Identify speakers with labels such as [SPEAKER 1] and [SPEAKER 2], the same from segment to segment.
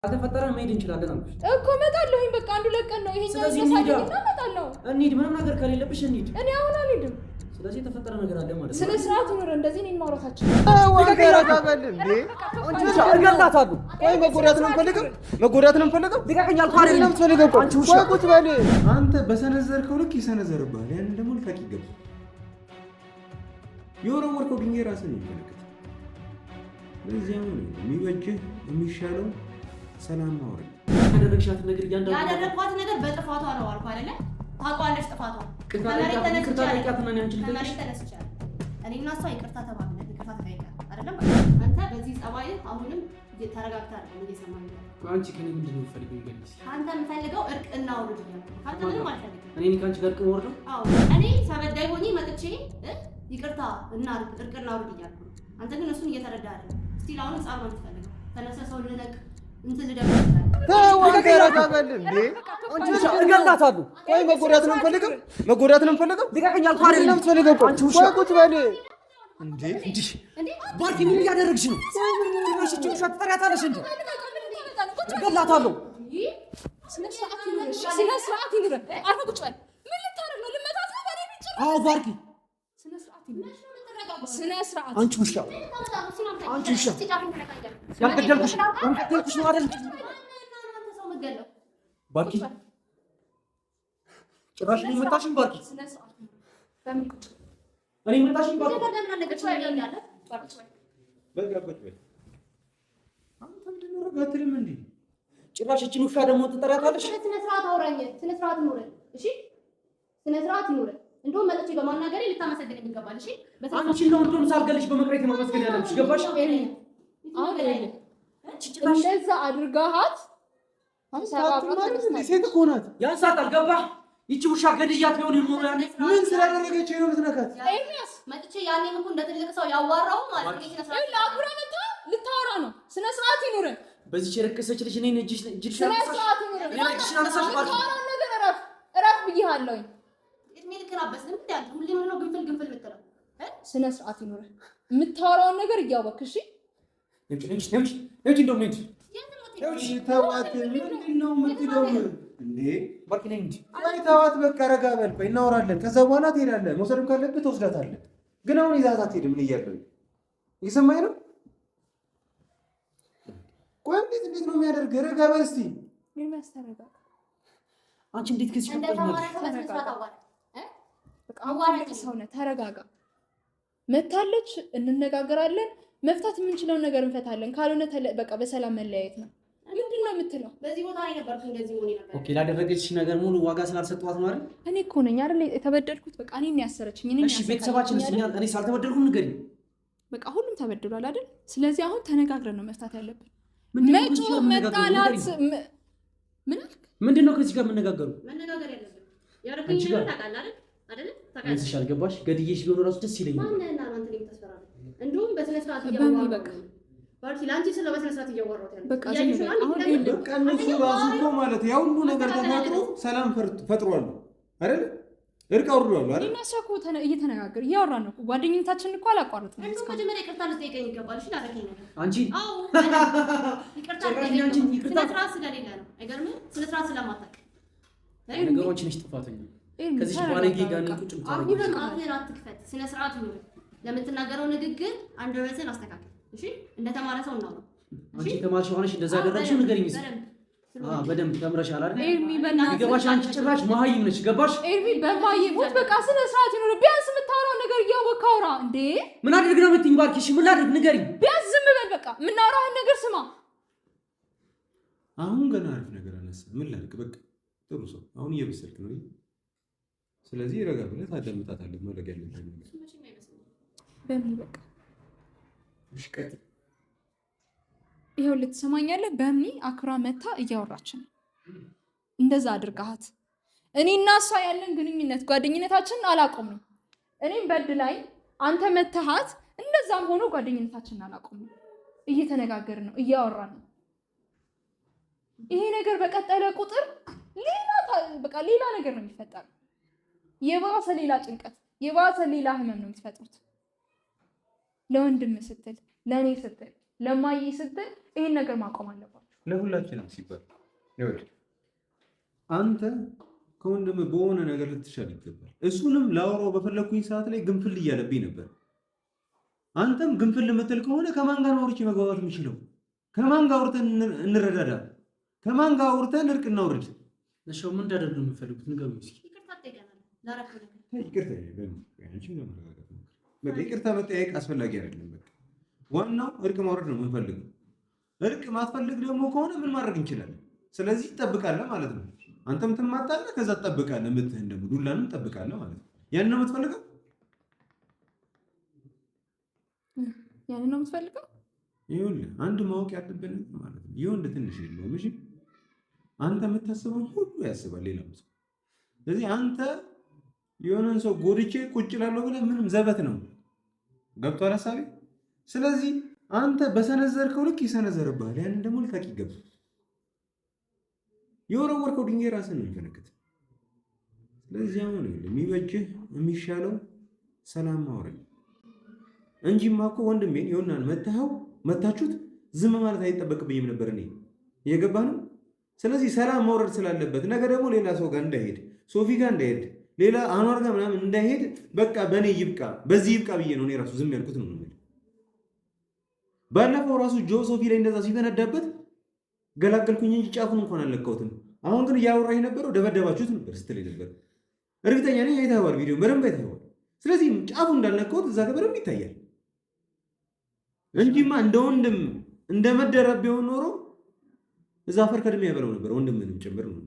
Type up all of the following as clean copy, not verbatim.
[SPEAKER 1] አልተፈጠረ መሄድ እንችላለን አልኩሽ
[SPEAKER 2] እኮ እመጣለሁኝ። በቃ አንዱ ለቀን ነው ይሄኛው ለሳኝና እመጣለሁ።
[SPEAKER 1] እንሂድ፣ ምንም ነገር ከሌለብሽ እንሂድ።
[SPEAKER 2] እኔ አሁን አልሄድም።
[SPEAKER 1] ስለዚህ የተፈጠረ ነገር አለ ማለት ነው።
[SPEAKER 2] ስለ ስርዓት ኑር። እንደዚህ ነው ማውራታችን።
[SPEAKER 3] ወንገራታበል እንዴ አንቺ
[SPEAKER 1] እገላታለሁ።
[SPEAKER 3] ወይ መጎዳት ነው የምፈልገው፣ መጎዳት ነው የምፈልገው።
[SPEAKER 1] ልቀቀኝ አልኩህ አይደል?
[SPEAKER 3] የምትፈልገው አንቺ ውሻ ቁጭ በል። አንተ በሰነዘርከው ልክ ይሰነዘርብሃል። ያን ደግሞ ልቀቅ ይገባል። የወረወርከው ድንጋይ ራስን ይመለከት። ለዚያው ነው የሚበጅህ የሚሻለው ሰላም ማውረድ።
[SPEAKER 1] ያደረግሻት ነገር
[SPEAKER 4] ያደረግኳት ነገር በጥፋቷ ነው አልኩ አይደለ? ታውቃለች ጥፋቷን። ከመሬት ተነስቻለሁ። እኔና እሷ ይቅርታ ተባብለን ይቅርታ ተጠይቀን አይደለም? አንተ በዚህ ጸባይ አሁንም ተረጋግተህ አይደለም እየሰማኝ ነው።
[SPEAKER 1] አንቺ ከኔ ምንድን ነው የምትፈልጊው? ይገልጽ።
[SPEAKER 4] አንተ የምፈልገው እርቅ እናውርድ እያልኩ አንተ ምንም አልፈልግም።
[SPEAKER 1] እኔ ካንቺ ጋር እርቅ ወርዶ?
[SPEAKER 4] አዎ እኔ ተበዳይ ሆኜ መጥቼ ይቅርታ እናርቅ እርቅ እናውርድ እያልኩ ነው። አንተ ግን እሱን እየተረዳህ አይደለም። እስቲ አሁን ጻፍ ነው የምትፈልገው። ተነስተህ ሰው ልነቅ እንትን ልደብቅ ይችላል።
[SPEAKER 3] ተወገራታበል እንዴ
[SPEAKER 1] አንቺ እገላታለሁ።
[SPEAKER 3] ወይ መጎዳት ነው የምፈልገው፣ መጎዳት ነው የምፈልገው።
[SPEAKER 1] ልቀቀኝ አልኩህ አይደል?
[SPEAKER 3] የምትፈልገው አንቺ ውሻ ቁጭ በል እንዴ
[SPEAKER 1] ባርኪ ምን እያደረግሽ ነው? ትንሽ ውሻ ትጠሪያታለሽ እንዴ? እገላታለሁ።
[SPEAKER 2] ስነ ስርዓት ይኑር። አርፈህ ቁጭ በል። ምን ልታረግ ነው? ልመታት ነው ባሪ ብቻ?
[SPEAKER 1] አዎ ባርኪ
[SPEAKER 2] ስነ ስርዓት ይኑር። ስነ ስርዓት
[SPEAKER 1] አንቺ ውሻ፣ አንቺ ውሻ ያልገደልኩሽ ነው አይደል? ባርኪ ጭራሽ ነው የመጣሽኝ? ባርኪ
[SPEAKER 2] ስነ ስርዓት ይኑር። በምን ቁጭ
[SPEAKER 1] እኔ መጣሽኝ? ባርኪ
[SPEAKER 3] በቃ ቁጭ በል። አንተ ምንድን ነው ረጋ አትልም እንዴ?
[SPEAKER 1] ጭራሽ እቺን ውሻ ደግሞ ትጠሪያታለሽ?
[SPEAKER 4] ስነ ስርዓት አውራኝ። ስነ ስርዓት ይኑር። እሺ ስነ ስርዓት ይኑር። እንደውም መጥቼ በማናገሬ ልታመሰግነኝ ይገባል። እሺ
[SPEAKER 1] አንቺ ነው እንደውም ሳልገልሽ በመቅረት ማመስገን ያለብሽ። ገባሽ?
[SPEAKER 2] አሁን እንደዛ አድርጋሃት
[SPEAKER 3] ሴት እኮ ናት።
[SPEAKER 1] ያንሳታል። ገባህ? ይቺ ውሻ ገድያት ቢሆን ይኖር ያኔ
[SPEAKER 3] ምን ስላደረገች ነው የምትነካት?
[SPEAKER 2] ኤርሚያስ
[SPEAKER 4] መጥቼ ያኔም እኮ እንደ ትልቅ ሰው ያዋራው ማለት ነው። ስነ ስርዓት
[SPEAKER 2] ለአኩራ መጣ ልታወራ ነው። ስነ ስርዓት ይኑር።
[SPEAKER 1] በዚህ የረከሰች ልጅ እኔን እጅሽ
[SPEAKER 2] ስነ ስርዓት ይኑር። ታወራውን ነገር እረፍ ብዬሃለሁኝ።
[SPEAKER 4] እድሜ ልክ አበስንም እንዴ ሁሌም ነው ግንፍል ግንፍል የምትለው
[SPEAKER 2] ስነ ስርዓት ይኑር። የምታወራውን ነገር እያወቅህ እሺ።
[SPEAKER 1] ነጭ እንደውም ነጭ
[SPEAKER 3] ተዋት። ምንድን ነው የምትለው እንዴ?
[SPEAKER 1] ባርኪ ነኝ እንጂ
[SPEAKER 3] ቆይ ተዋት። በቃ ረጋ በል። ቆይ እናወራለን። ከዛ በኋላ ትሄዳለህ። መውሰድም ካለብህ ትወስዳታለህ። ግን አሁን ይዛት አትሄድም። ምን እያለሁኝ እየሰማኝ ነው? ቆይ እንዴት ነው የሚያደርገው? ረጋ በል እስኪ።
[SPEAKER 2] የሚያስተረጋ
[SPEAKER 1] አንቺ እንዴት ከዚህ ተረጋጋ። መታለች፣ እንነጋገራለን። መፍታት የምንችለውን ነገር እንፈታለን። ካልሆነ በቃ በሰላም መለያየት ነው። ምንድን ነው የምትለው?
[SPEAKER 4] በዚህ ቦታ ላይ ነበርኩ እንደዚህ ሆኜ ነበር።
[SPEAKER 1] ኦኬ ላደረገችሽ ነገር ሙሉ ዋጋ ስላልሰጠኋት ነው አይደል?
[SPEAKER 2] እኔ እኮ ነኝ አይደል የተበደልኩት። በቃ እኔን ያሰረችኝ እኔ።
[SPEAKER 1] እሺ ቤተሰባችንስ እኔ ሳልተበደልኩም ንገሪኝ።
[SPEAKER 2] በቃ ሁሉም ተበድሏል አይደል? ስለዚህ አሁን ተነጋግረን ነው መፍታት ያለብን። መጮህ መጣላት ምን አልክ?
[SPEAKER 1] ምንድን ነው ከዚህ ጋር መነጋገር ያለብን?
[SPEAKER 4] ያረከኝ ነው ታውቃለህ አይደል? ታውቃለህ።
[SPEAKER 1] እሺ አልገባሽ? ገድዬሽ ቢሆን እራሱ ደስ ይለኛል።
[SPEAKER 4] ማንነና አንተ ላይ ተስፈራራ። እንደውም በስነ ስርዓት እያወራሁ
[SPEAKER 2] በቃ
[SPEAKER 4] ባርኪ ላንቺ ስለ በስነ ስርዓት እያወራሁት ያለው
[SPEAKER 2] በቃ
[SPEAKER 3] በቃ እነሱ ራሱ እኮ ማለት ያ ሁሉ ነገር ተፈጥሮ ሰላም ፈጥሯል አይደል? እርቅ አውርዷል አይደል?
[SPEAKER 2] እና እሷ እኮ እየተነጋገር እያወራን ነው። ጓደኝነታችንን እኮ አላቋረጥንም።
[SPEAKER 4] እንደው መጀመሪያ ይቅርታ ልትጠይቀኝ ይገባል። እሺ ላረከኝ ነገር
[SPEAKER 1] አንቺ
[SPEAKER 4] አዎ ይቅርታ ልትጠይቀኝ ስነ ስርዓት ስለሌለ ነው። አይገርምም? ስነ ስርዓት ስለማታውቅ
[SPEAKER 1] ነገሮች ነሽ ጥፋተኛ። ከዚህ ባለጌ ጋር ነው ቁጭ ብታረጊ።
[SPEAKER 4] አሁን አፍህን አትክፈት። ስነ ስርዓት ነው ለምትናገረው ንግግር አንደበትህን አስተካክል። እሺ እንደተማረ ሰው ነው።
[SPEAKER 1] አንቺ ተማርሽ ሆነሽ እንደዛ ያደረግሽው ንገሪኝ እስኪ። በደንብ ተምረሻል አይደል?
[SPEAKER 2] ኤርሚ በእናትህ
[SPEAKER 1] ይገባሽ። አንቺ ጭራሽ መሀይም ነሽ። ገባሽ?
[SPEAKER 2] ኤርሚ በማይሞት በቃ ስነ ስርዓት ይኖር። ቢያንስ የምታወራው ነገር እያወቅህ አውራ እንዴ።
[SPEAKER 1] ምን አድርግ ነው የምትይኝ? ባርኪ እሺ ምን ላድርግ ንገሪኝ።
[SPEAKER 2] ቢያንስ ዝም በል በቃ። የምናወራውን ነገር ስማ።
[SPEAKER 3] አሁን ገና አሪፍ ነገር አነሳ። ምን ላድርግ? በቃ ጥሩ ሰው አሁን እየበሰልክ ነው። ስለዚህ ረጋ ብለህ ታዳምጣታለህ። ማድረግ ያለብህ ነገር
[SPEAKER 2] በምን በቃ
[SPEAKER 3] እሺ ቀጥል።
[SPEAKER 2] ይሄው ልትሰማኛለህ። በምኒ አክራ መታ እያወራች ነው። እንደዛ አድርጋሃት እኔና እሷ ያለን ግንኙነት ጓደኝነታችንን አላቆምንም። እኔም በድላይ አንተ መተሃት እንደዛም ሆኖ ጓደኝነታችንን አላቆምንም። እየተነጋገርን ነው፣ እያወራን ነው። ይሄ ነገር በቀጠለ ቁጥር ሌላ ነገር ነው የሚፈጠረው። የባሰ ሌላ ጭንቀት፣ የባሰ ሌላ ህመም ነው የምትፈጥሩት። ለወንድም ስትል፣ ለእኔ ስትል፣ ለማዬ ስትል ይሄን ነገር ማቆም አለባችሁ።
[SPEAKER 3] ለሁላችንም ሲባል ይኸውልህ አንተ ከወንድም በሆነ ነገር ልትሻል ይገባል። እሱንም ላወራው በፈለኩኝ ሰዓት ላይ ግንፍል እያለብኝ ነበር። አንተም ግንፍል የምትል ከሆነ ከማን ጋር አውርቼ መግባባት የምችለው? ከማን ጋር አውርተን እንረዳዳ? ከማን ጋር አውርተን እርቅ እናውርድ?
[SPEAKER 5] እሺ ምን እንዳደርግ ነው የምፈልጉት? ንገሩኝ እስኪ።
[SPEAKER 3] ይቅርታ መጠያየቅ አስፈላጊ አይደለም። በቃ ዋናው እርቅ ማውረድ ነው የምንፈልገው። እርቅ ማትፈልግ ደግሞ ከሆነ ምን ማድረግ እንችላለን? ስለዚህ ትጠብቃለህ ማለት ነው። አንተም ትማጣለህ፣ ከዛ ትጠብቃለህ። ምትህን ደግሞ ዱላንም ትጠብቃለህ ማለት ነው። ያንን ነው የምትፈልገው?
[SPEAKER 2] ያንን ነው የምትፈልገው?
[SPEAKER 3] ይኸውልህ አንድ ማወቅ ያለብን ማለት ነው የወንድ ትንሽ የለውም። እሺ አንተ የምታስበው ሁሉ ያስባል ሌላም ሰው። ስለዚህ አንተ የሆነን ሰው ጎድቼ ቁጭ ላለሁ ብለህ ምንም ዘበት ነው። ገብቶሃል ሀሳቤ? ስለዚህ አንተ በሰነዘርከው ልክ ይሰነዘርብሃል። ያንን ደግሞ ልታውቅ ይገባል። የወረወርከው ድንጋይ ራስን ነው የሚፈነክት። ስለዚህ አሁን የሚበጅህ የሚሻለው ሰላም ማውረድ እንጂማ እኮ ወንድሜን ይሆናል መታችሁት ዝም ማለት አይጠበቅብኝም ነበር እኔ እየገባ ነው። ስለዚህ ሰላም መውረድ ስላለበት ነገ ደግሞ ሌላ ሰው ጋር እንዳይሄድ፣ ሶፊ ጋር እንዳይሄድ፣ ሌላ አኗር ጋር ምናምን እንዳይሄድ በቃ በእኔ ይብቃ፣ በዚህ ይብቃ ብዬ ነው እኔ ራሱ ዝም ያልኩት ነው። ባለፈው ራሱ ጆ ሶፊ ላይ እንደዛ ሲፈነዳበት ገላገልኩኝ እንጂ ጫፉን እንኳን አልለካሁትም። አሁን ግን እያወራህ የነበረው ደበደባችሁት ነበር ስትል ነበር። እርግጠኛ ነኝ አይተኸዋል፣ ቪዲዮ በደንብ አይተኸዋል። ስለዚህ ጫፉ እንዳልነካሁት እዛ ጋር በደንብ ይታያል እንጂማ እንደ ወንድም እንደ መደረብ ቢሆን ኖሮ እዛ አፈር ከድሜ ያበላው ነበር፣ ወንድምንም ጭምር ነው።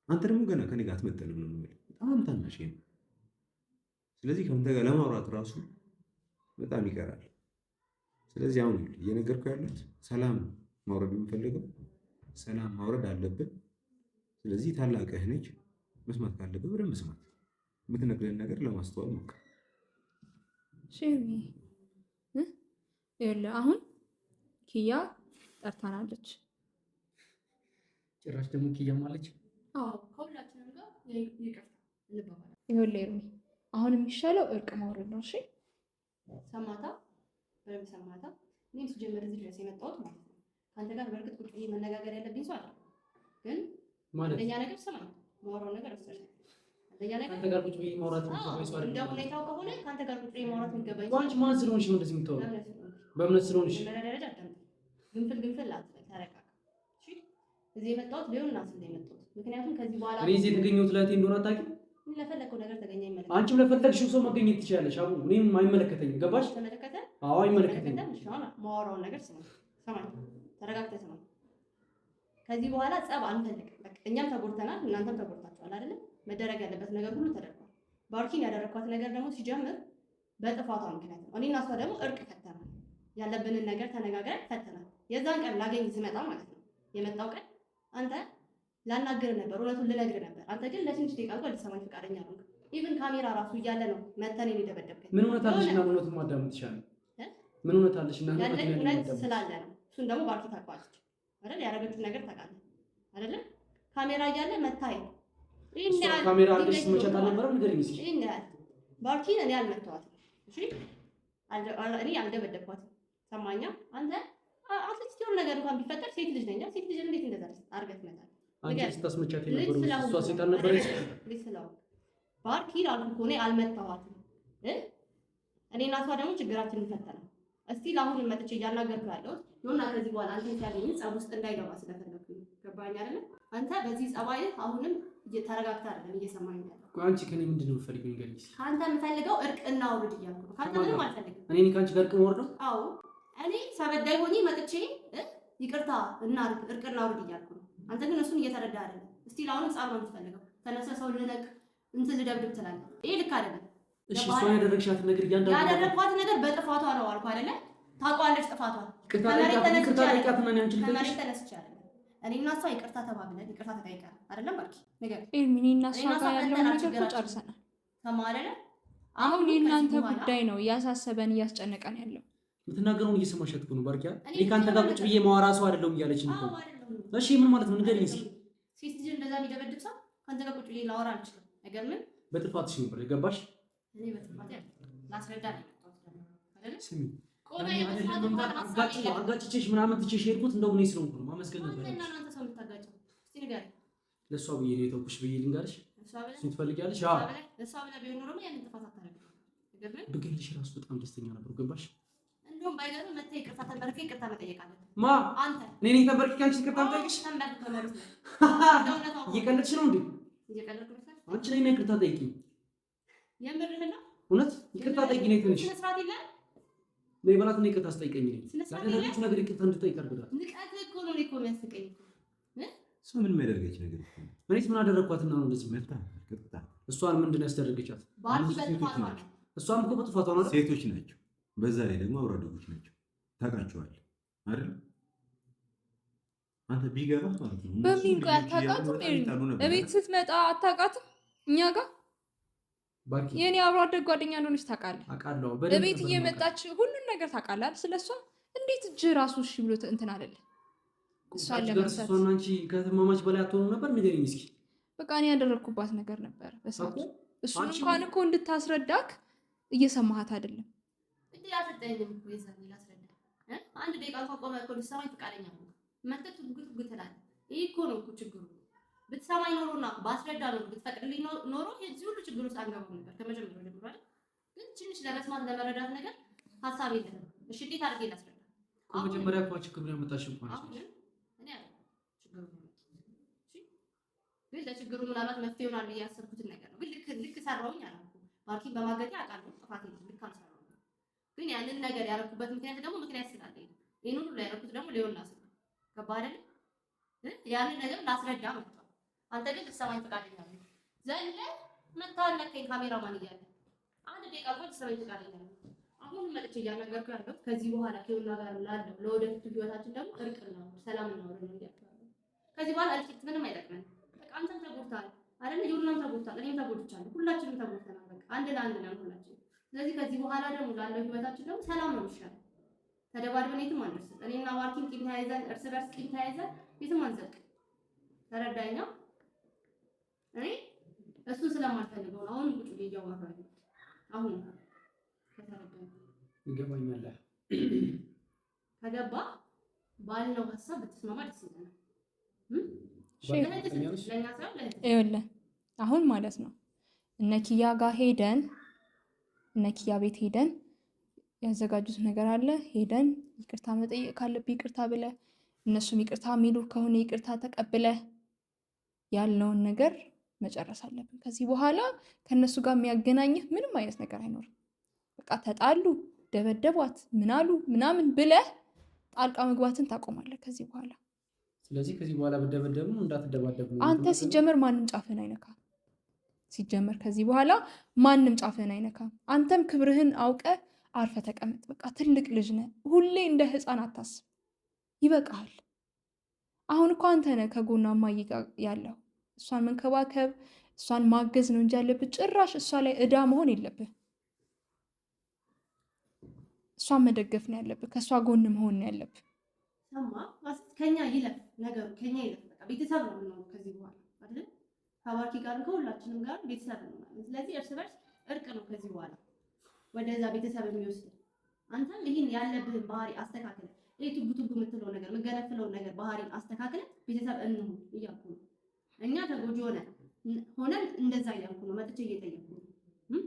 [SPEAKER 3] አንተ ደግሞ ገና ከኔ ጋር አትመጠንም ነው ማለት በጣም ታናሽ ነው። ስለዚህ ከአንተ ጋር ለማውራት ራሱ በጣም ይቀራል። ስለዚህ አሁን እየነገርኩ ያሉት ሰላም ማውረድ የምፈልገው ሰላም ማውረድ አለብን። ስለዚህ ታላቅህ ነች፣ መስማት ካለብህ በደንብ መስማት፣ የምትነግረን ነገር ለማስተዋል ሞክር።
[SPEAKER 2] ይኸውልህ አሁን ኪያ ጠርታናለች።
[SPEAKER 5] ጭራሽ ደግሞ ኪያ ማለች።
[SPEAKER 4] አዎ ከሁላችንም ጋር ይቅርታ እንባባለን።
[SPEAKER 2] ይኸውልህ ኤርሚ አሁን የሚሻለው እርቅ ማውረድ ነው። እሺ
[SPEAKER 4] ሰማታ በደንብ ሰማታ። እኔም ስጀምር እዚህ ድረስ የመጣሁት ማለት ነው ከአንተ ጋር በእርግጥ ቁጭ ብዬ መነጋገር ያለብኝ ሰው አይደለም። ግን አንደኛ ነገር ስማኝ፣ ማውራው ነገር ወሰደ። አንደኛ ነገር
[SPEAKER 5] አንተ ጋር ቁጭ ብዬ ማውራት ነው ሰው አይደለም።
[SPEAKER 4] እንደ ሁኔታው ከሆነ ከአንተ ጋር ቁጭ ብዬ ማውራት የሚገባኝ
[SPEAKER 5] አንቺ ማን ስለሆንሽ ነው እንደዚህ የምታወራው? በእምነት ስለሆንሽ
[SPEAKER 4] ደረጃ አዳምጥ። ግንፍል አትበል፣ ተረጋጋ። እሺ እዚህ የመጣሁት ሊሆን ናስ እንደመጣሁት ምክንያቱም ከዚህ በኋላ
[SPEAKER 5] እኔ እዚህ የተገኘሁት ለእህቴ እንደሆነ አታውቂም?
[SPEAKER 4] ለፈለከው ነገር ተገኘ ይመለከታል።
[SPEAKER 5] አንቺም ለፈለግሽው ሰው መገኘት ትችላለሽ። አቡ እኔም አይመለከተኝም። ገባሽ?
[SPEAKER 4] ተመለከተ?
[SPEAKER 5] አዎ አይመለከተኝም።
[SPEAKER 4] ማወራውን ነገር ሰማኝ፣ ተረጋግተህ ሰማኝ። ከዚህ በኋላ ጸብ አንፈልግም። በቃ እኛም ተጎድተናል፣ እናንተም ተጎድታችኋል አይደለ? መደረግ ያለበት ነገር ሁሉ ተደርጓል። ባርኪን ያደረኳት ነገር ደግሞ ሲጀምር በጥፋቷ ምክንያት ነው። እኔና እሷ ደግሞ እርቅ ፈተናል። ያለብንን ነገር ተነጋግረን ፈተናል። የዛን ቀን ላገኝ ስመጣ ማለት ነው የመጣው ቀን አንተ ላናግር ነበር፣ እውነቱን ልነግር ነበር። አንተ ግን ለትንሽ ደቂቃ እንኳን ልትሰማኝ ፈቃደኛ አልሆንክም። ኢቭን ካሜራ ራሱ እያለ ነው መተን የደበደብከኝ።
[SPEAKER 5] ምን እውነት አለሽ? እና እውነቱን ማዳመጥ ትችላለህ። ምን እውነት አለሽ? እና
[SPEAKER 4] እውነት ስላለ ነው። እሱን ደግሞ ባርኪ ታውቀዋለች አይደል? ያደረገችውን ነገር ታውቃለህ አይደል? ካሜራ እያለ መታይ
[SPEAKER 5] ካሜራ አድርገሽ ስትመቻት አልነበረም? ንገሪኝ እስኪ።
[SPEAKER 4] ባርኪን እኔ አልመታኋትም። እሺ እኔ አልደበደብኳትም። ሰማኛ አንተ አትሊስት የሆነ ነገር እንኳን ቢፈጠር ሴት ልጅ ነኝ። ሴት ልጅ እንዴት እንደዛ አድርገህ ትመታለህ?
[SPEAKER 5] አንቺ ስታስመቻት የነበረው እሷ ሴት አልነበረች?
[SPEAKER 4] ባርኪ አልኩህ እኮ እኔ አልመታኋትም። እኔና እሷ ደግሞ ችግራችንን ፈተናል። እስቲ ለአሁን መጥቼ እያናገርኩ ያለሁት ይሁንና ከዚህ በኋላ አንተ ሲያገኝ ጸብ ውስጥ እንዳይገባ ስለፈለኩኝ ገባኝ አይደለ? አንተ በዚህ ጸባይህ አሁንም ተረጋግተህ አይደለም እየሰማኝ ያለው።
[SPEAKER 5] አንቺ ከኔ ምንድን ነው የምትፈልጊው? ንገሪኝ እስኪ።
[SPEAKER 4] ከአንተ የምፈልገው እርቅ እናውርድ እያልኩ ነው። ከአንተ ምንም አልፈልግም።
[SPEAKER 5] እኔ ከአንቺ ጋር እርቅ ማውረድ?
[SPEAKER 4] አዎ እኔ ሰበዳይ ሆኜ መጥቼ ይቅርታ እናርግ እርቅ እናውርድ እያልኩ ነው። አንተ ግን እሱን እየተረዳ አይደለም። እስቲ አሁንም ጸብ ነው የምትፈልገው። ተነስተህ ሰው ልነቅ እንትን ልደብድብ ትላለህ። ይሄ ልክ አይደለም።
[SPEAKER 5] እሺ እሷ ያደረግሻት ነገር እያንዳንዱ
[SPEAKER 4] ያደረግኳት ነገር በጥፋቷ ነው አልኩ አይደለ? ታውቀዋለች ጥፋቷን።
[SPEAKER 5] ከመሬት
[SPEAKER 4] ተነስቼ አይደለም እኔና እሷ ይቅርታ ተባብለን ይቅርታ ተጠይቀን አይደለም ባርኪ ነገር
[SPEAKER 2] እኔና እሷ ጋር ያለውን ነገር እኮ ጨርሰናል።
[SPEAKER 4] ሰማህ አይደለ?
[SPEAKER 2] አሁን የእናንተ ጉዳይ ነው እያሳሰበን እያስጨነቀን ያለው።
[SPEAKER 5] የምትናገረውን እየሰማሻት እኮ ነው ባርኪያ። እኔ ከአንተ ጋር ቁጭ ብዬ ማወራ ሰው አይደለሁም እያለችኝ እኮ። እሺ ምን ማለት ነው? ንገሪኝ እስኪ።
[SPEAKER 4] ሴት ልጅ እንደዛ የሚደበድብ ሰው ከአንተ ጋር ቁጭ ብዬ ላወራ አልችልም። ነገር ምን
[SPEAKER 5] በጥፋትሽ ነበር የገባሽ?
[SPEAKER 4] እኔ በጥፋት ላስረዳ ነው አይደለ?
[SPEAKER 5] ስሚ አጋጭቼሽ ምናምን ትቼሽ ሄድኩት እንደው እኔ ስለሆንኩ ነው ማመስገን ነበር። ለእሷ ብዬ ነው የተውኩሽ ብዬ ልንገርሽ። እሱን ትፈልጊያለሽ? ብገልሽ እራሱ በጣም ደስተኛ ነበርኩ። ገባሽ?
[SPEAKER 4] እንደውም ባይገርም መተህ ይቅርታ ተንበርክ ይቅርታ መጠየቅ አለብህ።
[SPEAKER 5] ማ አንተ እኔ ነኝ ተንበርክ አንቺ ይቅርታ ጠይቅሽ? እየቀለድሽ ነው እንዴ? አንቺ ነኝ ይቅርታ ጠይቂኝ።
[SPEAKER 4] የምርህን ነው?
[SPEAKER 5] እውነት ይቅርታ ጠይቂ ነኝ ትንሽ ነይ በላት ነው ይቅርታ አስጠይቀኝ ነኝ ያደረገችው ነገር ይቅርታ እንድጠይቅ አድርጋት።
[SPEAKER 4] ንቀት እኮ ነው እኮ የሚያስቀኝ እኮ
[SPEAKER 3] እሷ ምን የሚያደርገች ነገር እኮ
[SPEAKER 5] እኔስ ምን አደረኳትና ነው እንደዚህ
[SPEAKER 3] መፍታ ቅጥታ
[SPEAKER 5] እሷን ምንድን ነው ያስደረገቻት? እሷም እኮ በጥፋቷ ነው።
[SPEAKER 3] ሴቶች ናቸው፣ በዛ ላይ ደግሞ አብሮ አደጎች ናቸው። ታውቃቸዋለህ አይደል? አንተ ቢገባህ ማለት ነው።
[SPEAKER 2] በምን ቆይ አታውቃትም? እቤት ስትመጣ አታውቃትም? እኛ ጋር የኔ አብሮ አደግ ጓደኛ እንደሆነች ታውቃለህ።
[SPEAKER 5] አውቃለሁ።
[SPEAKER 2] በቤት እየመጣች ሁሉን ነገር ታውቃለህ ስለሷ። እንዴት እጅ ራሱ እሺ ብሎ እንትን አይደለ? እሷን ለመርሳት
[SPEAKER 5] እሷና አንቺ ከተማማች በላይ አትሆኑ ነበር? ንገሪኝ እስኪ።
[SPEAKER 2] በቃ እኔ ያደረኩባት ነገር ነበር በሰዓቱ። እሱን እንኳን እኮ እንድታስረዳክ እየሰማሃት አይደለም።
[SPEAKER 4] እንዴ አትጠይኝም እኮ የዛኔ ላስረዳ አንድ ደቂቃ እንኳን ቆመህ እኮ ልትሰማኝ ፈቃደኛ ነው። መተት ጉት ትላለህ። ይሄ እኮ ነው እኮ ችግሩ። ብትሰማኝ ኖሮና ባስረዳ ኖሮ ብትፈቅድልኝ ኖሮ የዚህ ሁሉ ችግር ውስጥ አንገባም ነበር ከመጀመሪያው ጀምሮ አይደል? ግን ትንሽ ለመስማት ለመረዳት ነገር ሀሳብ የለም። እሺ እንዴት አድርጌ ላስረዳ?
[SPEAKER 5] መጀመሪያ እኮ ችግር ያመጣሽው እንኳን
[SPEAKER 4] እኔ አለ ችግሩ ነው። እሺ ግን ለችግሩ ምናልባት መፍትሄ ይሆናል ብዬ ያሰብኩትን ነገር ነው። ግን ልክ ሰራውኝ አላልኩም። ባርኪን በማገቴ አውቃለሁ ጥፋቴ ነው። ልክ አልሰራሁም። ግን ያንን ነገር ያደረኩበት ምክንያት ደግሞ ምክንያት ስላለኝ ነው። ይሄን ሁሉ ያደረኩት ደግሞ ሊሆን ላስብ ገባ አይደል? ያንን ነገር ላስረዳ መጣሁ። አንተ ግን ልትሰማኝ ፈቃደኛ ነህ። ዘለ መታለከኝ ካሜራማን እያለ አንድ ደቂቃ እንኳን ልትሰማኝ ፈቃደኛ ነህ። አሁን መጥቼ እያናገርኩ ያለው ከዚህ በኋላ ከዩና ጋር ላለው ለወደፊቱ ህይወታችን ደግሞ እርቅ ነው፣ ሰላም ነው ያለው። ከዚህ በኋላ እልቂት ምንም አይጠቅመንም። በቃ አንተም ተጎድተሃል አይደል? ዩናም ተጎድተሃል፣ እኔም ተጎድቻለሁ። ሁላችንም ተጎድተናል። በቃ አንድ ለአንድ ነን ሁላችን። ስለዚህ ከዚህ በኋላ ደግሞ ላለው ህይወታችን ደግሞ ሰላም ነው የሚሻለው። ተደባድበን የትም አንደርስም። እኔና ማርኪን ቂም ተያይዘን እርስ በርስ ቂም ተያይዘን የትም አንዘልቅም። ተረዳኛ? እኔ እሱን ስለማልፈልገው ነው አሁን ቁጭ ብዬ እያወራሁ ያለው። አሁን ከተረዳኝ
[SPEAKER 5] ይገባኛል።
[SPEAKER 4] ከገባ ባልነው ሀሳብ ብትስማማ ደስ ይለናል።
[SPEAKER 2] ይኸውልህ አሁን ማለት ነው እነ ኪያ ጋር ሄደን እነ ኪያ ቤት ሄደን ያዘጋጁት ነገር አለ። ሄደን ይቅርታ መጠየቅ ካለብህ ይቅርታ ብለህ እነሱም ይቅርታ የሚሉ ከሆነ ይቅርታ ተቀብለህ ያለውን ነገር መጨረስ አለብን። ከዚህ በኋላ ከነሱ ጋር የሚያገናኝህ ምንም አይነት ነገር አይኖርም። በቃ ተጣሉ፣ ደበደቧት፣ ምናሉ ምናምን ብለህ ጣልቃ መግባትን ታቆማለህ ከዚህ በኋላ።
[SPEAKER 5] ስለዚህ ከዚህ በኋላ ብደበደብ ነው እንዳትደባደብ ነው።
[SPEAKER 2] አንተ ሲጀመር ማንም ጫፍህን አይነካም። ሲጀመር ከዚህ በኋላ ማንም ጫፍህን አይነካም። አንተም ክብርህን አውቀህ አርፈ ተቀመጥ። በቃ ትልቅ ልጅ ነህ። ሁሌ እንደ ህፃን አታስብ። ይበቃሃል። አሁን እኮ አንተ ነህ ከጎኗ እማዬ ጋር ያለው። እሷን መንከባከብ እሷን ማገዝ ነው እንጂ ያለብህ ጭራሽ እሷ ላይ ዕዳ መሆን የለብህ። እሷን መደገፍ ነው ያለብህ። ከእሷ ጎን መሆን ነው ያለብህ።
[SPEAKER 4] ሰማ ከኛ ይለፍ ነገሩ ከኛ ይለፍ። በቃ ቤተሰብ ነው የምንሆነው ከዚህ በኋላ አይደል? ከባርኪ ጋር ከሁላችንም ጋር ቤተሰብ ነው ማለት። ስለዚህ እርስ በርስ እርቅ ነው ከዚህ በኋላ ወደዛ ቤተሰብ የሚወስድ። አንተም ይህን ያለብህን ባህሪ አስተካክለ። ይሄ ቱቡ ቱቡ የምትለው ነገር የምገነፍለውን ነገር ባህሪን አስተካክለ ቤተሰብ እንሁን እያልኩ ነው። እኛ ተጎጂ ሆነን እንደዛ እያልኩ ነው መጥቼ እየጠየኩ ነው።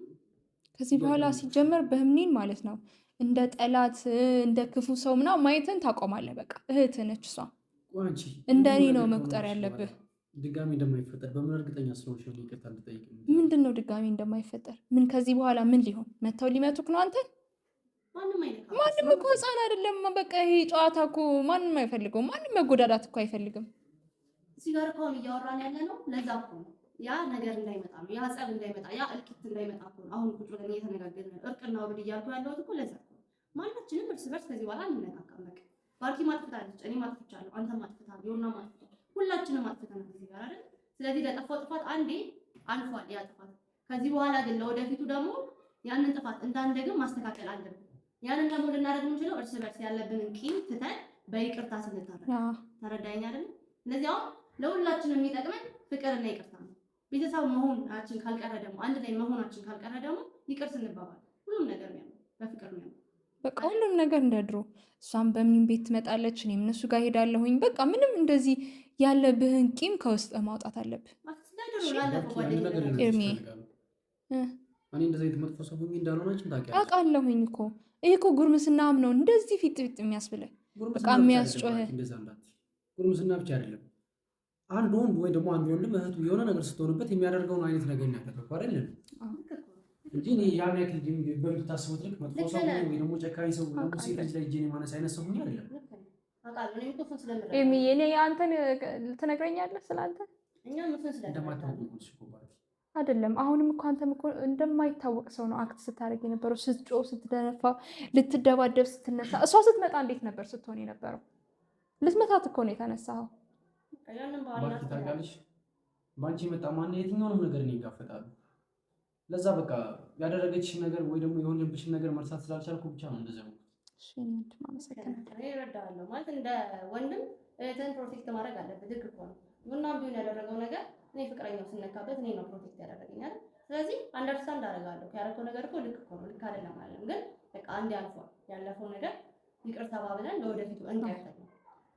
[SPEAKER 2] ከዚህ በኋላ ሲጀመር በህምኒን ማለት ነው እንደ ጠላት እንደ ክፉ ሰው ምናምን ማየትን ታቆማለህ። በቃ እህትህ ነች እሷ። እንደ እኔ ነው መቁጠር ያለብህ።
[SPEAKER 5] ድጋሚ እንደማይፈጠር በምን እርግጠኛ ስለሆንሽ ነው ይቅርታ ልጠይቅ?
[SPEAKER 2] ምንድን ነው ድጋሚ እንደማይፈጠር? ምን ከዚህ በኋላ ምን ሊሆን መተው ሊመቱክ ነው? አንተ ማንም እኮ ህፃን አይደለም። በቃ ይሄ ጨዋታ እኮ ማንም አይፈልገውም። ማንም መጎዳዳት እኮ አይፈልግም።
[SPEAKER 4] እዚህ ጋር እኮ እያወራን ያለ ነው። ለዛ እኮ ነው ያ ነገር እንዳይመጣ ነው፣ ያ ጸብ እንዳይመጣ፣ ያ እልቂት እንዳይመጣ እኮ ነው አሁን ቁጭ ብለን እየተነጋገርን እርቅና ውብድ እያልኩ ያለሁት እኮ ለዛ እኮ ነው። ማናችንም እርስ በርስ ከዚህ በኋላ እንነካካም። በቃ ባርኪ ማጥፍታለች፣ እኔ ማጥፍቻለሁ፣ አንተም ማጥፍታል፣ ዮና ማጥፍታል፣ ሁላችንም ማጥፍተናል እዚህ ጋር አይደል? ስለዚህ ለጠፋው ጥፋት አንዴ አልፏል ያ ጥፋት። ከዚህ በኋላ ግን ለወደፊቱ ደግሞ ያንን ጥፋት እንዳንደግም ማስተካከል አለብን። ያንን ደግሞ ልናደርግ የምንችለው እርስ በርስ ያለብንን ቂም ትተን በይቅርታ ስንታረቅ። ተረዳኝ አይደል? ስለዚህ አሁን ለሁላችንም የሚጠቅመን ፍቅርና ይቅርታ ነው። ቤተሰብ መሆናችን ካልቀረ ደግሞ አንድ ላይ መሆናችን ካልቀረ ደግሞ ይቅር ስንባባል ሁሉም ነገር ነው በፍቅር ነው።
[SPEAKER 2] በቃ ሁሉም ነገር እንደ ድሮ። እሷም በምንም ቤት ትመጣለች፣ እኔም እነሱ ጋር ሄዳለሁኝ። በቃ ምንም እንደዚህ ያለብህን ቂም ከውስጥ ማውጣት አለብህ ኤርሚ።
[SPEAKER 5] እኔ እንደዚህ አይነት መጥፎ ሰው ሆኜ እንዳልሆናችሁ ታውቂያለሽ።
[SPEAKER 2] አውቃለሁኝ እኮ ይሄ እኮ ጉርምስናም ነው እንደዚህ ፊት የሚያስብልህ በቃ የሚያስጮህ።
[SPEAKER 5] ጉርምስና ብቻ አይደለም አንድ ወንድ ወይ ደግሞ አንድ ወንድም እህቱ የሆነ ነገር ስትሆንበት የሚያደርገውን አይነት ነገር ያደረገው አይደለም እንጂ እኔ ያን ያክል በምታስቡት ልክ መጥፎ ሰው ወይ ደግሞ ጨካኝ ሰው ወይ ደግሞ ሴት ልጅ ላይ እጄን የማነስ አይነት ሰው ሆኜ አይደለም።
[SPEAKER 2] ኤርሚ እኔ አንተን ትነግረኛለህ ስላንተ አይደለም። አሁንም እኮ አንተም እኮ እንደማይታወቅ ሰው ነው አክት ስታደርግ የነበረው። ስትጮህ፣ ስትደነፋ፣ ልትደባደብ ስትነሳ፣ እሷ ስትመጣ እንዴት ነበር ስትሆን የነበረው? ልትመታት እኮ ነው የተነሳኸው።
[SPEAKER 5] ታውቂያለሽ በአንቺ የመጣ ማን የትኛውንም ነገር እኔ ይጋፈጣሉ። ለዛ በቃ ያደረገችሽን ነገር ወይ ደግሞ የሆነብሽን ነገር መርሳት ስላልቻልኩ ብቻ ነው እንደዛ ነው።
[SPEAKER 2] እሺ ወንድም አመሰግናለሁ።
[SPEAKER 4] እረዳለሁ ማለት እንደ ወንድም እህትን ፕሮቴክት ማድረግ አለብህ። ድግ እኮ ነው ቡናም ቢሆን ያደረገው ነገር እኔ ፍቅረኛው ስነካበት እኔ ነው ፕሮቴክት ያደረገኛል። ስለዚህ አንደርስታንድ አደርጋለሁ። ያደረገው ነገር እኮ ልክ እኮ ነው፣ ልክ አይደለም ማለት ግን በቃ አንዴ አልፏል። ያለፈው ነገር ይቅር ተባብለን ለወደፊቱ እንቀጥል።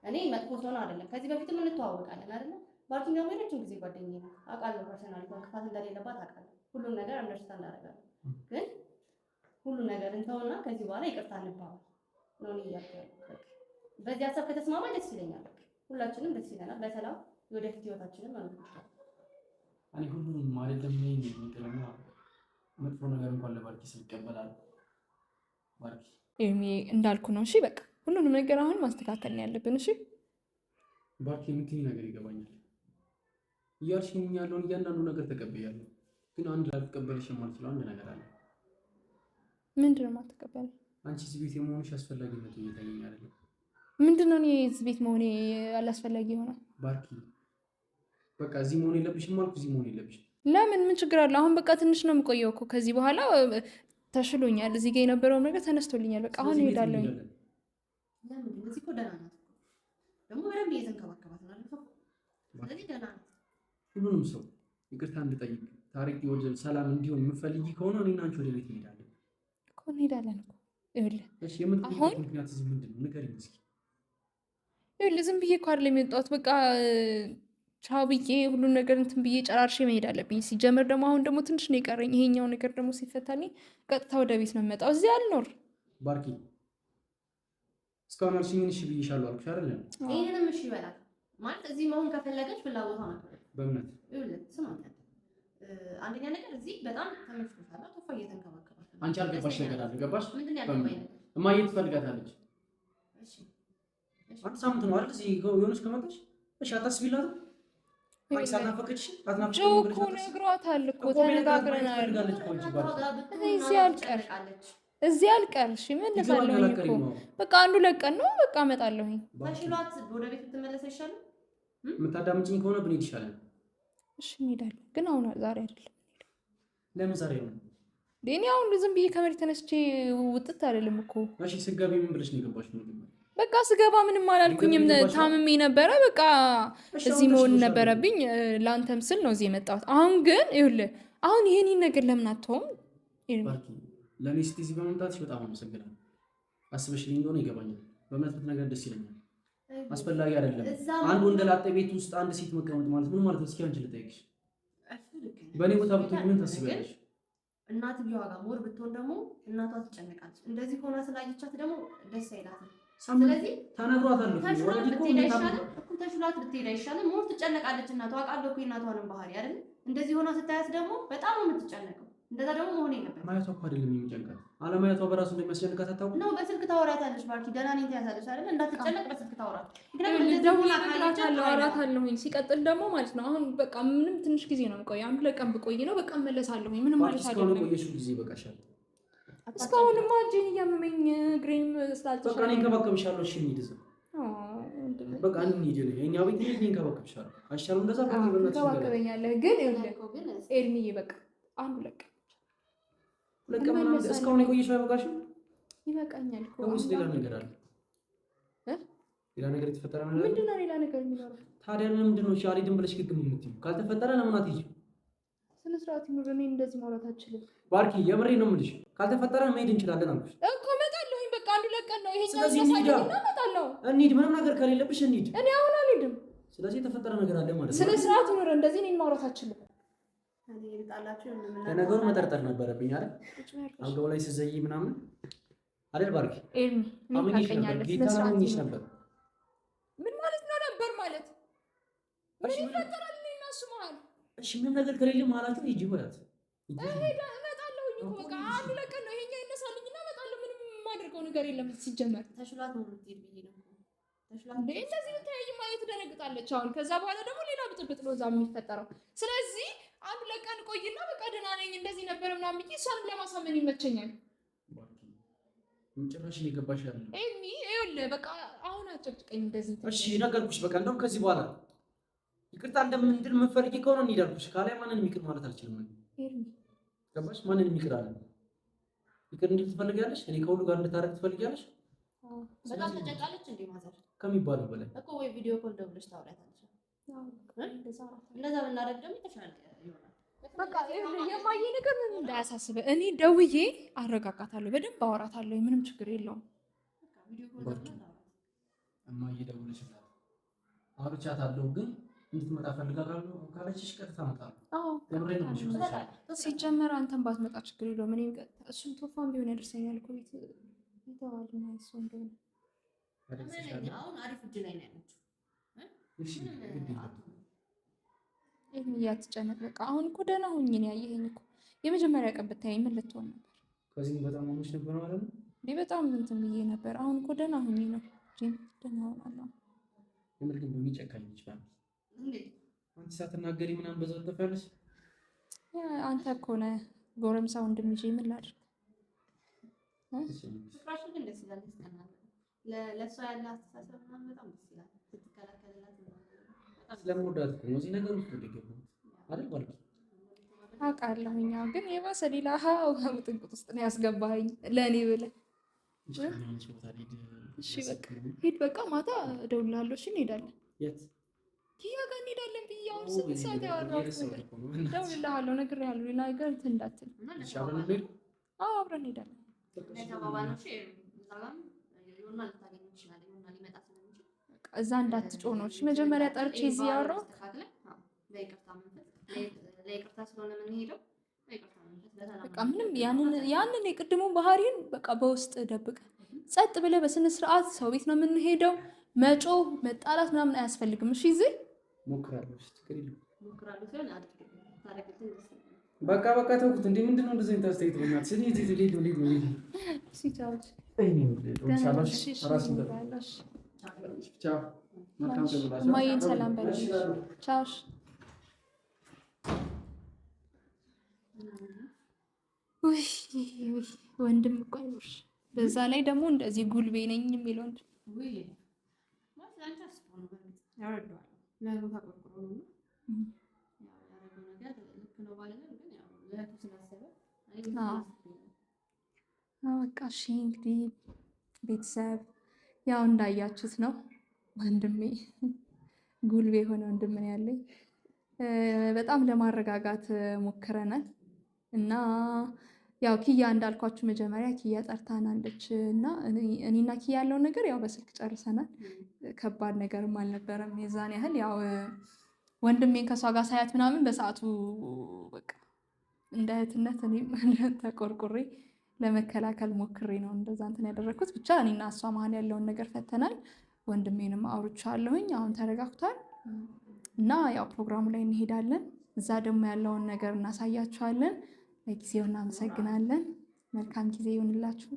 [SPEAKER 4] እኔ መጥፎ ሰው ነው አይደለም፣ ከዚህ በፊትም እንተዋወቃለን አይደለም። ባርኪንግ ነው ረጅም ጊዜ ጓደኛዬ ነው አውቃለሁ። ፐርሰናሊ ክፋት እንደሌለባት አውቃለሁ። ሁሉን ነገር አንደርስታንድ አደርጋለሁ። ግን ሁሉን ነገር እንተውና ከዚህ በኋላ ይቅርታ እንባባል ነው እያልኩ ያለው። በዚህ ሀሳብ ከተስማማ ደስ ይለኛል። ሁላችንም ደስ ይለናል። በሰላም የወደፊት ህይወታችንን ማለት ነው።
[SPEAKER 5] እኔ ሁሉንም ማለት ደግሞ የሚጥለና መጥፎ ነገር እንኳን ለባርኪ ሲቀበላል ባርኪ
[SPEAKER 2] ኤርሚ እንዳልኩ ነው። እሺ በቃ ሁሉንም ነገር አሁን ማስተካከል ነው ያለብን። እሺ
[SPEAKER 5] ባርኪ የምትይኝ ነገር ይገባኛል። እያልሽኝ ያለውን እያንዳንዱ ነገር ተቀበያለሁ። ግን አንድ ላልቀበልሽ የማልችለው አንድ ነገር አለ።
[SPEAKER 2] ምንድን ነው የማትቀበለው?
[SPEAKER 5] አንቺ እዚህ ቤት የመሆንሽ አስፈላጊነቱ እየታየኝ አይደለም።
[SPEAKER 2] ምንድን ነው እኔ እዚህ ቤት መሆኔ አላስፈላጊ ይሆናል?
[SPEAKER 5] ባርኪ በቃ እዚህ መሆን የለብሽም አልኩ። እዚህ መሆን የለብሽም።
[SPEAKER 2] ለምን? ምን ችግር አለ? አሁን በቃ ትንሽ ነው የምቆየው እኮ ከዚህ በኋላ ተሽሎኛል። እዚህ ጋር የነበረው ነገር ተነስቶልኛል። በቃ አሁን እሄዳለሁ።
[SPEAKER 4] ለምን? እዚህ እኮ ደህና ናት ደግሞ በደንብ እየተንከባከባት ነው አይደል? ስለዚህ ደህና ናት።
[SPEAKER 5] ሁሉንም ሰው ይቅርታ እንድጠይቅ ታሪክ ወደ ሰላም እንዲሆን የምትፈልጊ ከሆነ እኔና አንቺ ወደ ቤት እንሄዳለን
[SPEAKER 2] እኮ እንሄዳለን እኮ። ይኸውልህ
[SPEAKER 5] እሺ፣ የምትጠይቂው ምክንያት እዚህ ምንድን ነው? ንገሪኝ እስኪ።
[SPEAKER 2] ይኸውልህ ዝም ብዬ እኮ አይደለም የመጣሁት። በቃ ቻው ብዬ ሁሉን ነገር እንትን ብዬ ጨራርሼ መሄድ አለብኝ። ሲጀመር ደግሞ አሁን ደግሞ ትንሽ ነው የቀረኝ። ይሄኛው ነገር ደግሞ ሲፈታልኝ ቀጥታ ወደ ቤት ነው የምመጣው። እዚህ አልኖር።
[SPEAKER 5] ባርኪ እስካሁን አልሽኝን እሺ ብዬሻለሁ አልኩሽ አይደል?
[SPEAKER 4] ይሄንንም እሺ ይበላል ማለት እዚህ መሆን ከፈለገች ፍላጎቷ ነው።
[SPEAKER 5] በእምነት
[SPEAKER 4] ይኸውልህ ስማ፣ አንደኛ ነገር እዚህ በጣም ተመችቶታል። ቶፋ እየተንከባከባት ነው።
[SPEAKER 5] አንቺ አልገባሽ ነገር አለ። ገባሽ?
[SPEAKER 4] ምንድን ነው ያልገባኝ ነገር?
[SPEAKER 5] እማዬ ትፈልጋታለች።
[SPEAKER 4] እሺ
[SPEAKER 5] አንድ ሳምንት ነው አይደል? እዚህ የሆነች ከመጣሽ እሺ አታስቢላት። አንቺ ሳናፈቀች አትናፍቀኝ
[SPEAKER 2] እኮ ነግሯታል እኮ ተነጋግረናል። እዚህ አልቀር እሺ እመለሳለሁኝ እኮ በቃ አንዱ ለቀን ነው በቃ እመጣለሁኝ።
[SPEAKER 4] ተሽሏት ወደ ቤት ብትመለስ አይሻልም?
[SPEAKER 5] የምታዳምጪኝ ከሆነ ብንሄድ ይሻላል።
[SPEAKER 2] እሺ እንሄዳለን፣ ግን አሁን ዛሬ አይደለም።
[SPEAKER 5] ለምን ዛሬ ነው?
[SPEAKER 2] እኔ አሁን ዝም ብዬ ከመሬት ተነስቼ ውጥት አይደለም እኮ።
[SPEAKER 5] እሺ ስገቢ ምን ብለሽ ነው የገባሽው?
[SPEAKER 2] በቃ ስገባ ምንም አላልኩኝም። ታምሜ ነበረ። በቃ እዚህ መሆን ነበረብኝ። ለአንተም ስል ነው እዚህ የመጣሁት። አሁን ግን ይኸውልህ አሁን ይሄንን ነገር ለምን አትተውም?
[SPEAKER 5] ለእኔ ስትይ እዚህ በመምጣትሽ በጣም አመሰግናለሁ። አስበሽልኝ እንደሆነ ይገባኛል። በእምነት ነገር ደስ ይለኛል። አስፈላጊ አይደለም። አንድ ወንድ ላጤ ቤት ውስጥ አንድ ሴት መቀመጥ ማለት ምን ማለት ነው? እስኪ አንቺ ልጠይቅሽ። በእኔ ቦታ ብትሆኚ ምን ታስቢያለሽ?
[SPEAKER 4] እናትየዋ ጋር ሞር ብትሆን ደግሞ እናቷ ትጨነቃለች። እንደዚህ ሆና ስላየቻት ደግሞ ደስ አይላትም። ስለዚህ
[SPEAKER 5] ተነግሯታል።
[SPEAKER 4] ተሽሏት ብትሄድ አይሻልም? ሞር ትጨነቃለች እናቷ። አውቃለሁ እኮ የእናቷንም ባህሪ አይደል? እንደዚህ ሆና ስታያት ደግሞ በጣም ነው የምትጨነቀው። እንደዛ ደግሞ መሆን የለበትም።
[SPEAKER 5] ማየቷ እኮ አይደለም የሚጨንቃት፣ አለማየቷ በራሱ እንደሚያስጨንቃት አታውቅም
[SPEAKER 4] ነው። በስልክ ታወራታለች። ባርኪ ደህና ነኝ ትያታለች አይደል? እንዳትጨነቅ በስልክ ታወራት።
[SPEAKER 2] አወራታለሁኝ። ሲቀጥል ደግሞ ማለት ነው አሁን በቃ ምንም ትንሽ ጊዜ ነው የምቆየው። አንድ ለቀን ብቆይ ነው በቃ እመለሳለሁኝ። ምንም ማለት አይደለም።
[SPEAKER 5] እስካሁን ቆየሽው ጊዜ ይበቃሻል።
[SPEAKER 2] እስካሁንማ እጄን እያመመኝ እግሬም ስላልተሻለ
[SPEAKER 5] በቃ እኔ እንከባከብሻለሁ። እሺ እንሂድ እዛ በቃ እንሂድ። እኛ ቤት እኔ እንከባከብሻለሁ። አይሻልም? እንደዛ
[SPEAKER 2] ትንከባከበኛለህ። ግን ኤርሚዬ በቃ አንዱ ለቀን
[SPEAKER 5] እስካሁን የቆየሽው አይበቃሽም?
[SPEAKER 2] ይበቃኛል እኮ።
[SPEAKER 5] ወይስ ሌላ ነገር አለ? ሌላ ነገር የተፈጠረ ነገር
[SPEAKER 2] ምንድን ነው? ሌላ ነገር የሚኖረው
[SPEAKER 5] ታዲያ ለምንድን ነው? አልሄድም ብለሽ ግግም የምትይው? ካልተፈጠረ ለምን አትሄጂም?
[SPEAKER 2] ስነ ስርዓት ይኑር። እኔ እንደዚህ ማውራት አልችልም።
[SPEAKER 5] ባርኪ የምሬን ነው የምልሽ። ካልተፈጠረ መሄድ እንችላለን አልኩሽ
[SPEAKER 2] እኮ። እመጣለሁኝ በቃ አንዱ ለቀን ነው ይሄ
[SPEAKER 5] ስለዚህ እንሂድ። እንሂድ፣ ምንም ነገር ከሌለብሽ እንሂድ።
[SPEAKER 2] እኔ አሁን አልሄድም።
[SPEAKER 5] ስለዚህ የተፈጠረ ነገር አለ ማለት ነው።
[SPEAKER 2] ስነ ስርዓት ኑር። እንደዚህ እኔን ማውራት አችልም።
[SPEAKER 5] ለነገሩ መጠርጠር ነበረብኝ አይደል? አልጋው ላይ ስዘይ ምናምን አይደል? ባርኪ
[SPEAKER 2] ኤርሚ ምን ታውቀኛለህ? ስነ ስርዓት
[SPEAKER 5] ነበር።
[SPEAKER 2] ምን ማለት ነው ነበር ማለት? ምን ይፈጠራል እኔና እሱ መሀል?
[SPEAKER 5] እሺ ምንም ነገር ከሌለ መሀላችሁ ሂጂ በላት።
[SPEAKER 2] እመጣለሁ እኮ በቃ አንዱ ለቀን ነው ይሄኛ ይነሳልኝና እመጣለሁ። ምንም የማደርገው ነገር የለም ሲጀመር።
[SPEAKER 4] ተሽሏት ነው የምትሄድ ብዬ ነው። ተሽሏት
[SPEAKER 2] እንዴ እንደዚህ ልታየኝ ማለት ትደነግጣለች። አሁን ከዛ በኋላ ደግሞ ሌላ ብጥብጥ ነው እዛ የሚፈጠረው። ስለዚህ አንዱ ለቀን ቆይና በቃ ደህና ነኝ እንደዚህ ነበር ምናምን ብዬ እሷንም ለማሳመን ይመቸኛል።
[SPEAKER 5] ጭራሽ እየገባሽ ያለ
[SPEAKER 2] ኤርሚ ይኸውልህ በቃ አሁን አጨቅጭቀኝ እንደዚህ።
[SPEAKER 5] እሺ ነገርኩሽ። በቃ እንደውም ከዚህ በኋላ ይቅርታ እንደምንድን የምትፈልጊ ከሆነ እንሂዳልኩሽ። ካላይ ማንንም ይቅር ማለት አልችልም።
[SPEAKER 2] ኤርሚ
[SPEAKER 5] ገባሽ? ማንንም ይቅር አለ ይቅር እንዲል ትፈልጊያለሽ? እኔ ከሁሉ ጋር እንድታረቅ ትፈልጊያለሽ?
[SPEAKER 4] በጣም ተጨቃለች እንዴ ማዘር
[SPEAKER 5] ከሚባለው በላይ
[SPEAKER 4] እኮ። ወይ ቪዲዮ ኮል ደውለሽ ታውሪያታለሽ። እንደዛ ብናደርግ ደግሞ የተሻለ ይሆናል።
[SPEAKER 2] በቃ የማየ ነገር ምን እንዳያሳስበ እኔ ደውዬ አረጋጋታለሁ። በደንብ አወራታለሁ። ምንም ችግር የለውም።
[SPEAKER 5] እማዬ ደውለሽላት አውርቻታለሁ፣ ግን እንድትመጣ ፈልጋለሁ ካለችሽ ቀጥታ እመጣለሁ።
[SPEAKER 2] ሲጀመር አንተን ባትመጣ ችግር የለውም። እኔም እሱም ቶፋን ቢሆን ያደርሰኛል እኮ ቤት ይተዋል ነው እሱ እንደሆነ
[SPEAKER 4] አሁን አሪፍ እጅ ላይ ነው ያለችው።
[SPEAKER 2] ይሄን እያትጨነቅ በቃ አሁን እኮ ደህና ሁኝ ነው ያየኸኝ እኮ የመጀመሪያ ቀን ብታየኝ ምን ልትሆን ነበር?
[SPEAKER 5] ከዚህም በጣም አሞሽ ነበር ማለት ነው።
[SPEAKER 2] በጣም እንትን ብዬ ነበር። አሁን እኮ ደህና ሁኝ ነው ደህና ሆናለሁ።
[SPEAKER 5] የምር ግን በሚጨካኝ ይችላል እንዴ? አንቺ ሳትናገሪ ምናምን በዛው ተፈርስ።
[SPEAKER 2] አንተ እኮ ነህ ጎረምሳ ወንድም ይዤ ምን ላድርግ?
[SPEAKER 4] ፍራሽ ግን ደስ ይላል፣ ያስቀናል። ለእሷ ያለ አስተሳሰብ ምናምን በጣም ደስ ይላል። ስትከላከልላት
[SPEAKER 5] ስለምወዳት እኮ ነው እዚህ ነገር ውስጥ ልገባ አይደል? ባልኩ
[SPEAKER 2] አውቃለሁኝ። ግን የባሰ ሌላ ጥንቅጥ ውስጥ ነው ያስገባኸኝ ለእኔ ብለህ። እሺ በቃ ሂድ፣ በቃ ማታ እደውልልሃለሁ። እሺ እንሄዳለን።
[SPEAKER 5] የት?
[SPEAKER 2] ኪያ ጋር እንሄዳለን ብዬሽ አሁን ስንት ሰዓት ያወራሁት ነገር እደውልልሃለሁ፣ ነግሬሃለሁ። ሌላ ነገር እንትን እንዳትል። አዎ አብረን እንሄዳለን። እዛ እንዳትጮህ ነው እሺ። መጀመሪያ ጠርቼ እዚህ ያወራሁት በቃ ምንም ያንን የቅድሙን ባህሪን በቃ በውስጥ ደብቀ ጸጥ ብለህ በስነ ስርዓት ሰው ቤት ነው የምንሄደው። መጮህ መጣላት ምናምን አያስፈልግም። እሺ እዚህ
[SPEAKER 5] በቃ ተውኩት። እንዴ ምንድነው እንደዚህ እንታስተይት በእናትሽ
[SPEAKER 2] ማየን ሰላም በለሽ። ቻው። ውይ ወንድም እኮ አይኖርሽ። በዛ ላይ ደግሞ እንደዚህ ጉልቤ ነኝ የሚል ወንድ በቃ እሺ። እንግዲህ ቤተሰብ ያው እንዳያችሁት ነው። ወንድሜ ጉልቤ የሆነ ወንድም ነው ያለኝ። በጣም ለማረጋጋት ሞክረናል እና ያው ኪያ እንዳልኳችሁ መጀመሪያ ኪያ ጠርታናለች እና እኔና ኪያ ያለውን ነገር ያው በስልክ ጨርሰናል። ከባድ ነገርም አልነበረም የዛን ያህል። ያው ወንድሜን ከሷ ጋር ሳያት ምናምን በሰዓቱ በቃ እንደ እህትነት እኔም ተቆርቁሬ ለመከላከል ሞክሬ ነው እንደዛ እንትን ያደረኩት። ብቻ እኔና እሷ መሀል ያለውን ነገር ፈተናል። ወንድሜንም አውርቻለሁኝ። አሁን ተረጋግቷል እና ያው ፕሮግራሙ ላይ እንሄዳለን። እዛ ደግሞ ያለውን ነገር እናሳያችኋለን። ለጊዜው እናመሰግናለን። መልካም ጊዜ ይሁንላችሁ።